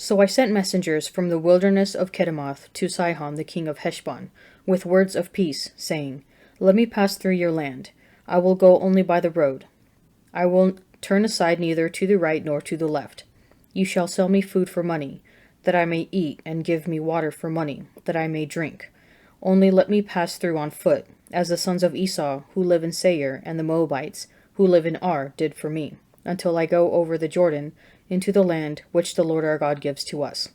So I sent messengers from the wilderness of Kedemoth to Sihon the king of Heshbon, with words of peace, saying, Let me pass through your land. I will go only by the road. I will turn aside neither to the right nor to the left. You shall sell me food for money, that I may eat, and give me water for money, that I may drink. Only let me pass through on foot, as the sons of Esau, who live in Seir, and the Moabites, who live in Ar, did for me, until I go over the Jordan into the land which the Lord our God gives to us.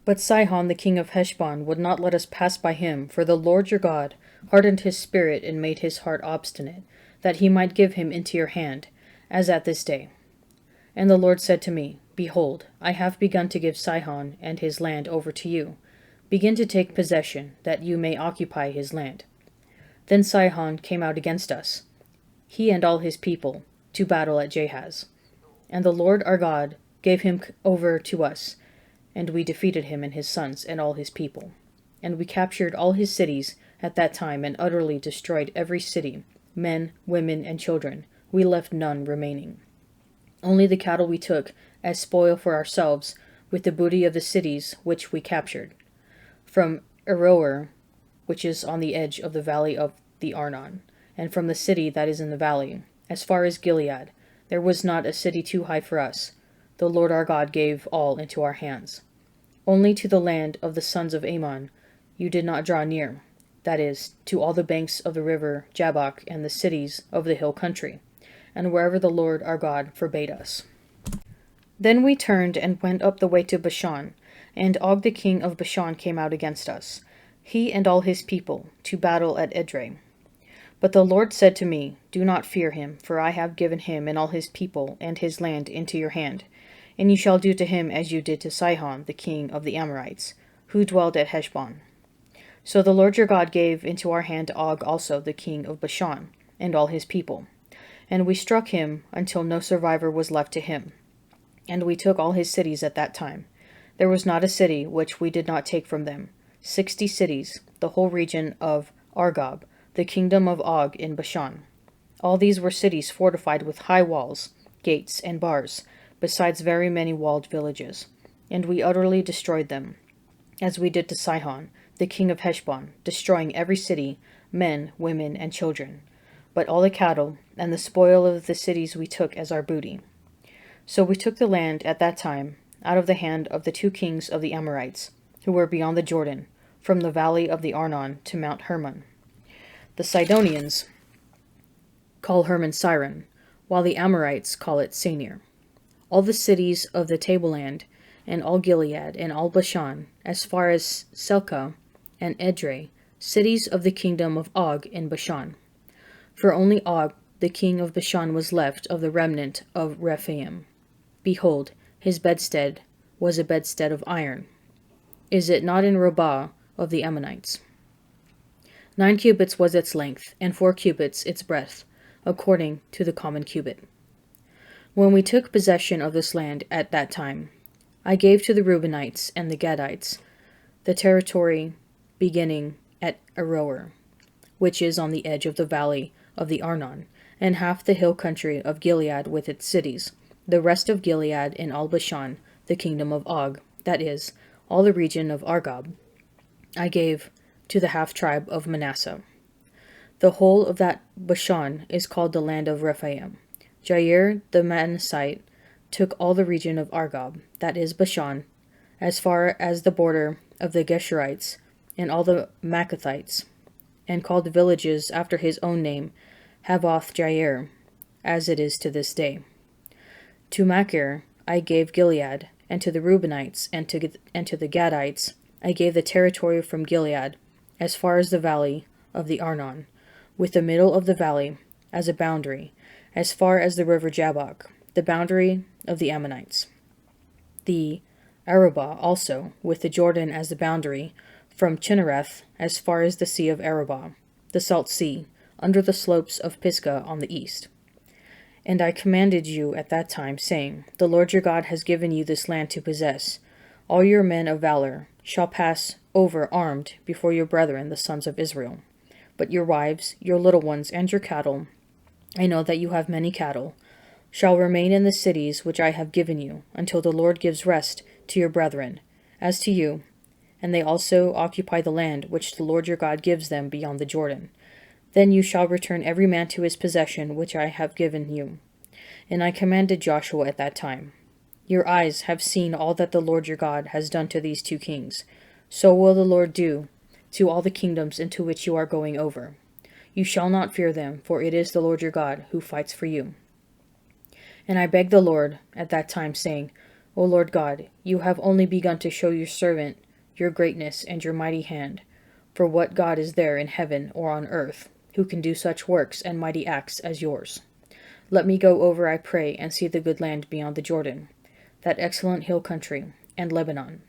But Sihon the king of Heshbon would not let us pass by him, for the Lord your God hardened his spirit and made his heart obstinate, that he might give him into your hand, as at this day. And the Lord said to me, Behold, I have begun to give Sihon and his land over to you. Begin to take possession, that you may occupy his land. Then Sihon came out against us, he and all his people, to battle at Jahaz. And the Lord our God gave him over to us, and we defeated him and his sons and all his people. And we captured all his cities at that time and utterly destroyed every city, men, women, and children. We left none remaining. Only the cattle we took as spoil for ourselves, with the booty of the cities which we captured. From Aroer, which is on the edge of the valley of the Arnon, and from the city that is in the valley, as far as Gilead, there was not a city too high for us. The Lord our God gave all into our hands. Only to the land of the sons of Ammon you did not draw near, that is, to all the banks of the river Jabbok and the cities of the hill country, and wherever the Lord our God forbade us. Then we turned and went up the way to Bashan, and Og the king of Bashan came out against us, he and all his people, to battle at Edrei. But the Lord said to me, Do not fear him, for I have given him and all his people and his land into your hand, and you shall do to him as you did to Sihon the king of the Amorites, who dwelled at Heshbon. So the Lord your God gave into our hand Og also the king of Bashan, and all his people. And we struck him until no survivor was left to him. And we took all his cities at that time. There was not a city which we did not take from them. 60 cities, the whole region of Argob, the kingdom of Og in Bashan. All these were cities fortified with high walls, gates, and bars, besides very many walled villages. And we utterly destroyed them, as we did to Sihon, the king of Heshbon, destroying every city, men, women, and children. But all the cattle and the spoil of the cities we took as our booty. So we took the land at that time out of the hand of the 2 kings of the Amorites, who were beyond the Jordan, from the valley of the Arnon to Mount Hermon. The Sidonians call Hermon Siron, while the Amorites call it Senir. All the cities of the tableland, and all Gilead, and all Bashan, as far as Selka and Edrei, cities of the kingdom of Og in Bashan. For only Og, the king of Bashan, was left of the remnant of Rephaim. Behold, his bedstead was a bedstead of iron. Is it not in Rabbah of the Ammonites? 9 cubits was its length, and 4 cubits its breadth, according to the common cubit. When we took possession of this land at that time, I gave to the Reubenites and the Gadites the territory beginning at Aroer, which is on the edge of the valley of the Arnon, and half the hill country of Gilead with its cities, the rest of Gilead and all Bashan, the kingdom of Og, that is, all the region of Argob, I gave to the half-tribe of Manasseh. The whole of that Bashan is called the land of Rephaim. Jair the Manassite took all the region of Argob, that is Bashan, as far as the border of the Geshurites and all the Maccathites, and called the villages after his own name Havoth Jair, as it is to this day. To Machir I gave Gilead, and to the Reubenites and to the Gadites I gave the territory from Gilead, as far as the valley of the Arnon, with the middle of the valley as a boundary, as far as the river Jabbok, the boundary of the Ammonites. The Arabah also, with the Jordan as the boundary, from Chinnereth as far as the sea of Arabah, the salt sea, under the slopes of Pisgah on the east. And I commanded you at that time, saying, The Lord your God has given you this land to possess. All your men of valor shall pass over armed before your brethren, the sons of Israel. But your wives, your little ones, and your cattle, I know that you have many cattle, shall remain in the cities which I have given you, until the Lord gives rest to your brethren, as to you, and they also occupy the land which the Lord your God gives them beyond the Jordan. Then you shall return every man to his possession which I have given you. And I commanded Joshua at that time, Your eyes have seen all that the Lord your God has done to these 2 kings. So will the Lord do to all the kingdoms into which you are going over. You shall not fear them, for it is the Lord your God who fights for you. And I begged the Lord at that time, saying, O Lord God, you have only begun to show your servant your greatness and your mighty hand. For what God is there in heaven or on earth, who can do such works and mighty acts as yours? Let me go over, I pray, and see the good land beyond the Jordan, that excellent hill country, and Lebanon.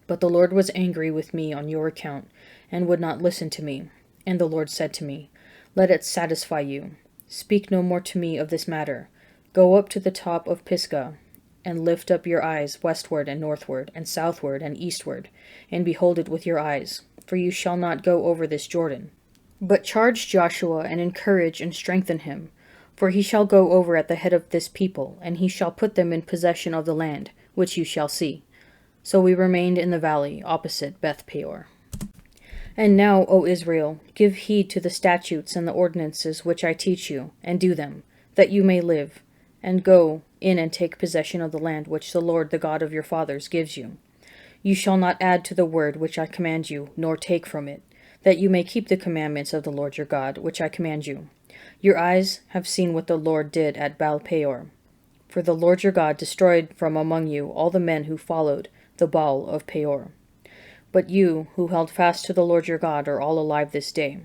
But the Lord was angry with me on your account, and would not listen to me. And the Lord said to me, Let it satisfy you. Speak no more to me of this matter. Go up to the top of Pisgah, and lift up your eyes westward and northward, and southward and eastward, and behold it with your eyes, for you shall not go over this Jordan. But charge Joshua, and encourage and strengthen him, for he shall go over at the head of this people, and he shall put them in possession of the land, which you shall see. So we remained in the valley opposite Beth Peor. And now, O Israel, give heed to the statutes and the ordinances which I teach you, and do them, that you may live, and go in and take possession of the land which the Lord, the God of your fathers, gives you. You shall not add to the word which I command you, nor take from it, that you may keep the commandments of the Lord your God, which I command you. Your eyes have seen what the Lord did at Baal Peor. For the Lord your God destroyed from among you all the men who followed the Baal of Peor. But you, who held fast to the Lord your God, are all alive this day.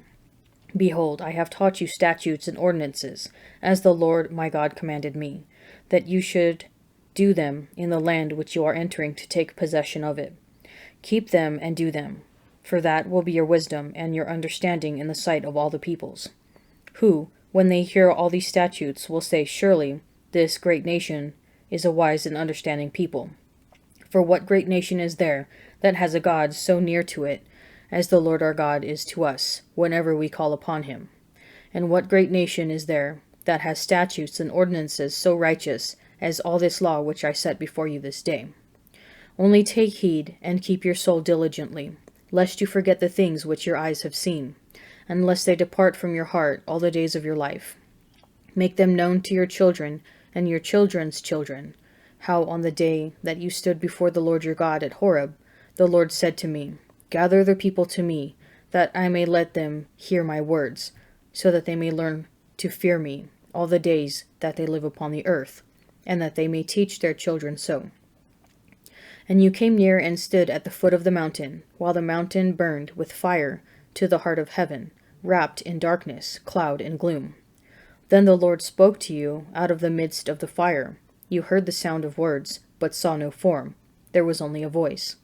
Behold, I have taught you statutes and ordinances, as the Lord my God commanded me, that you should do them in the land which you are entering to take possession of it. Keep them and do them, for that will be your wisdom and your understanding in the sight of all the peoples, who, when they hear all these statutes, will say, Surely this great nation is a wise and understanding people. For what great nation is there that has a God so near to it as the Lord our God is to us, whenever we call upon him? And what great nation is there that has statutes and ordinances so righteous as all this law which I set before you this day? Only take heed and keep your soul diligently, lest you forget the things which your eyes have seen, and lest they depart from your heart all the days of your life. Make them known to your children and your children's children, how on the day that you stood before the Lord your God at Horeb, the Lord said to me, Gather the people to me, that I may let them hear my words, so that they may learn to fear me all the days that they live upon the earth, and that they may teach their children so. And you came near and stood at the foot of the mountain, while the mountain burned with fire to the heart of heaven, wrapped in darkness, cloud, and gloom. Then the Lord spoke to you out of the midst of the fire. You heard the sound of words, but saw no form. There was only a voice.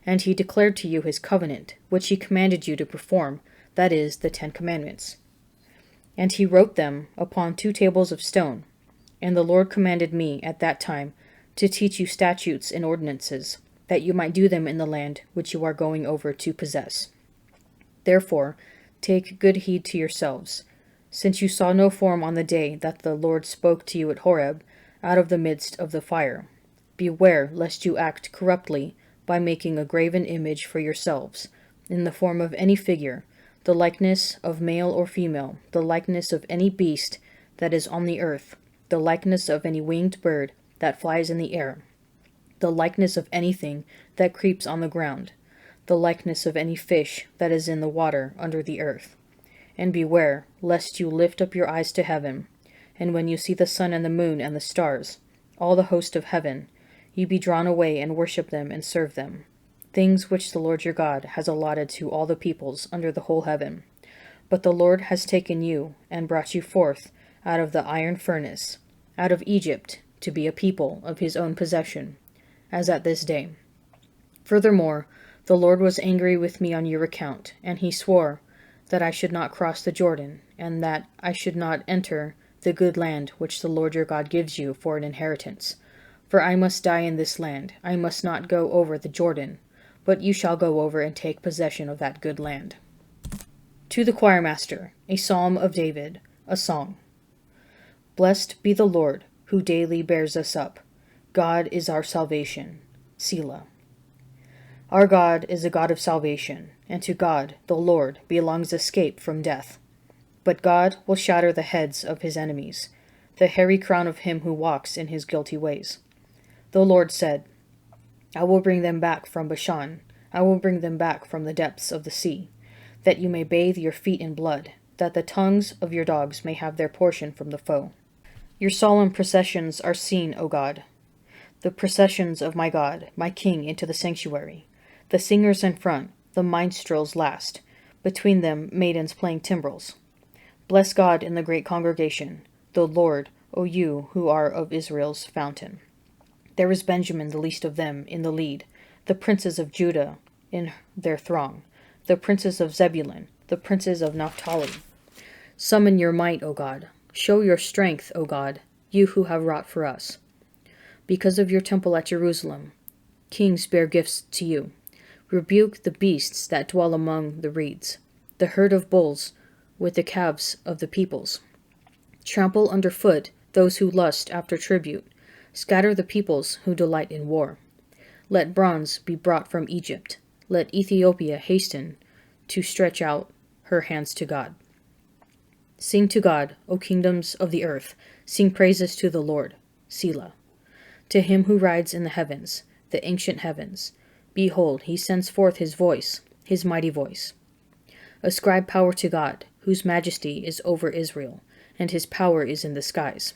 And he declared to you his covenant, which he commanded you to perform, that is, the 10 Commandments. And he wrote them upon 2 tables of stone. And the Lord commanded me at that time to teach you statutes and ordinances, that you might do them in the land which you are going over to possess. Therefore, take good heed to yourselves, since you saw no form on the day that the Lord spoke to you at Horeb, out of the midst of the fire. Beware lest you act corruptly by making a graven image for yourselves, in the form of any figure, the likeness of male or female, the likeness of any beast that is on the earth, the likeness of any winged bird that flies in the air, the likeness of anything that creeps on the ground, the likeness of any fish that is in the water under the earth. And beware lest you lift up your eyes to heaven, and when you see the sun and the moon and the stars, all the host of heaven, you be drawn away and worship them and serve them, things which the Lord your God has allotted to all the peoples under the whole heaven. But the Lord has taken you and brought you forth out of the iron furnace, out of Egypt, to be a people of his own possession, as at this day. Furthermore, the Lord was angry with me on your account, and he swore that I should not cross the Jordan, and that I should not enter the good land which the Lord your God gives you for an inheritance. For I must die in this land, I must not go over the Jordan, but you shall go over and take possession of that good land. To the choirmaster, a psalm of David, a song. Blessed be the Lord, who daily bears us up. God is our salvation. Selah. Our God is a God of salvation, and to God, the Lord, belongs escape from death. But God will shatter the heads of his enemies, the hairy crown of him who walks in his guilty ways. The Lord said, I will bring them back from Bashan, I will bring them back from the depths of the sea, that you may bathe your feet in blood, that the tongues of your dogs may have their portion from the foe. Your solemn processions are seen, O God, the processions of my God, my King, into the sanctuary. The singers in front, the minstrels last, between them maidens playing timbrels. Bless God in the great congregation, the Lord, O you who are of Israel's fountain. There is Benjamin, the least of them, in the lead, the princes of Judah in their throng, the princes of Zebulun, the princes of Naphtali. Summon your might, O God. Show your strength, O God, you who have wrought for us. Because of your temple at Jerusalem, kings bear gifts to you. Rebuke the beasts that dwell among the reeds, the herd of bulls with the calves of the peoples. Trample underfoot those who lust after tribute. Scatter the peoples who delight in war. Let bronze be brought from Egypt. Let Ethiopia hasten to stretch out her hands to God. Sing to God, O kingdoms of the earth. Sing praises to the Lord. Selah. To him who rides in the heavens, the ancient heavens. Behold, he sends forth his voice, his mighty voice. Ascribe power to God, whose majesty is over Israel, and his power is in the skies.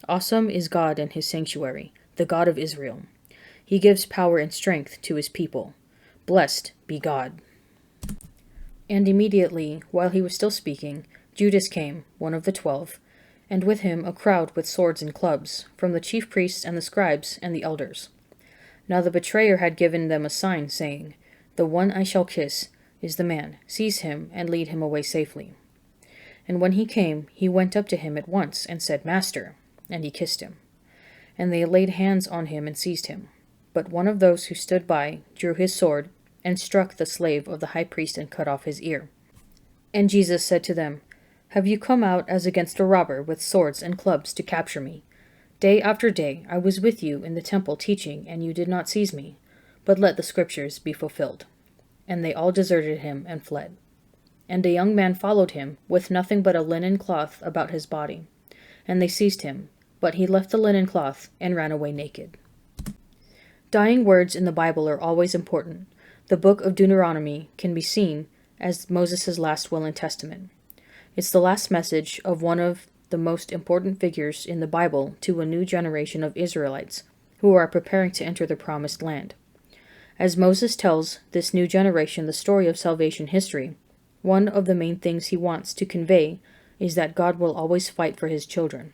Awesome is God in his sanctuary, the God of Israel. He gives power and strength to his people. Blessed be God. And immediately, while he was still speaking, Judas came, one of the 12, and with him a crowd with swords and clubs, from the chief priests and the scribes and the elders. Now the betrayer had given them a sign, saying, The one I shall kiss is the man. Seize him and lead him away safely. And when he came, he went up to him at once and said, Master. And he kissed him. And they laid hands on him and seized him. But one of those who stood by drew his sword and struck the slave of the high priest and cut off his ear. And Jesus said to them, Have you come out as against a robber with swords and clubs to capture me? Day after day I was with you in the temple teaching, and you did not seize me. But let the scriptures be fulfilled. And they all deserted him and fled. And a young man followed him, with nothing but a linen cloth about his body. And they seized him, but he left the linen cloth and ran away naked. Dying words in the Bible are always important. The Book of Deuteronomy can be seen as Moses' last will and testament. It's the last message of one of the most important figures in the Bible to a new generation of Israelites who are preparing to enter the promised land. As Moses tells this new generation the story of salvation history, one of the main things he wants to convey is that God will always fight for his children.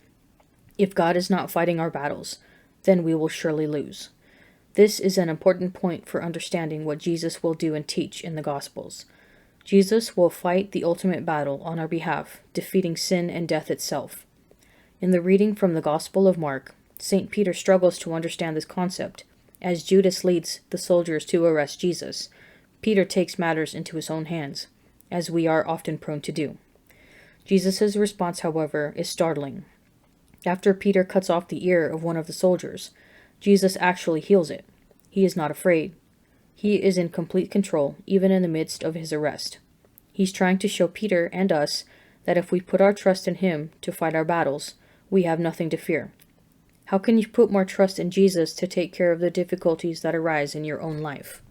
If God is not fighting our battles, then we will surely lose. This is an important point for understanding what Jesus will do and teach in the Gospels. Jesus will fight the ultimate battle on our behalf, defeating sin and death itself. In the reading from the Gospel of Mark, St. Peter struggles to understand this concept. As Judas leads the soldiers to arrest Jesus, Peter takes matters into his own hands, as we are often prone to do. Jesus' response, however, is startling. After Peter cuts off the ear of one of the soldiers, Jesus actually heals it. He is not afraid. He is in complete control, even in the midst of his arrest. He's trying to show Peter and us that if we put our trust in him to fight our battles, we have nothing to fear. How can you put more trust in Jesus to take care of the difficulties that arise in your own life?